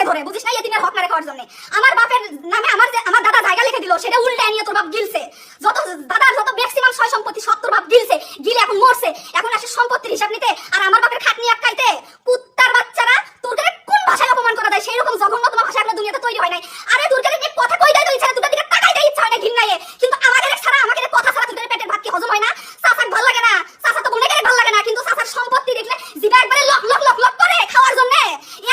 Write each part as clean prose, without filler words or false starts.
ধরে, বুঝিস না? এতিমের হক মেরে খাওয়ার জন্য আমার বাপের নামে আমার দাদা জায়গা লিখে দিল, সেটা উল্টায় নিয়ে তোর বাপ গিলছে। যত দাদার যত ম্যাক্সিমাম সয় সম্পত্তি সব তোর বাপ গিলছে, গিলে এখন মরছে। এখন আসে সম্পত্তির হিসাব নিতে আর আমার বাপের খাটনি এক খাইতে। কুত্তার বাচ্চারা, তোদের কোন ভাষায় অপমান করা যায় সেই রকম জঘন্য তোমার ভাষা এখনো দুনিয়াতে তৈরি হয় নাই। আরে তোদের যে কথা কই দেয় তো ইচ্ছা, তোদের দিকে তাকাই দেয় ইচ্ছা হয় না, ঘৃণায়। কিন্তু আমাদের ছাড়া, আমাদের কথা ছাড়া তোদের পেটের ভাত কি হজম হয় না? চাচাক ভাল লাগে না, চাচা তো গুনেগারে ভাল লাগে না, কিন্তু চাচার সম্পত্তি দেখলে জিবা একবারে লক লক লক লক করে খাওয়ার জন্য।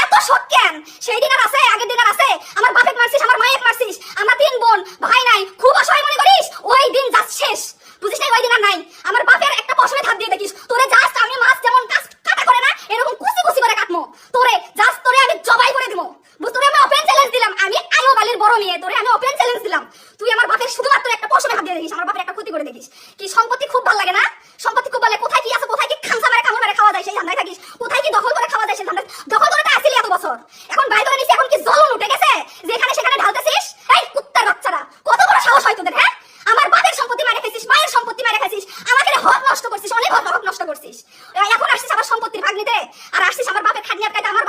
এত শখ কেন? সেই দিন আর আছে, আগের দিন আর আছে। আমার বাপেক মারছিস, আমার মায়েক মারছিস, আমরা 3 বোন, ভাই নাই, খুব অসহায় মনে করিস। ওই দিন যা শেষ, বুঝিস না? ওই দিন আর নাই। আমার বাপের একটা পশমে হাত দিয়ে দেখিস, তোরে জাস্ট আমি মাছ যেমন কাটা করে না এরকম কুচি কুচি করে কাটমো। তোরে জাস্ট তোরে আমি জবাই করে দিমু। তোরে আমি ওপেন চ্যালেঞ্জ দিলাম, আমি আয়ো বালির বড় মেয়ে, তোরে আমি ওপেন চ্যালেঞ্জ দিলাম। তুই আমার বাপের শুধুমাত্র একটা পশমে হাত দিয়ে দেখিস, আমার বাপের একটা ক্ষতি করে দেখিস। কি সম্পত্তি খুব ভালো লাগে না? সম্পত্তি খুব ভালো, কোথায় কি আছে, কোথায় কি খামসা মেরে কামড় মেরে খাওয়া যায় সেই ধান্দায় থাকিস, কোথায় কি দখল করে খাওয়া যায় সেই ধান্দায়। দখল করে আসিলি এত বছর, এখন বাইরে করে নিছি, এখন কি জ্বলন উঠে গেছে যেখানে সেখানে ঢালতেছিস? এই কুত্তার বাচ্চারা, কত বড় সাহস হয় তোদের, হ্যাঁ? আমার বাপের সম্পত্তি মেরে খাইছিস, মায়ের সম্পত্তি মেরে খাইছিস, আমাকে হক নষ্ট করছিস, অনেক হক নষ্ট করছিস। এখন আসছিস আমার সম্পত্তির ভাগ নিতে, আর আসছিস আমার বাপের খাটনি আটকাইতে। আমার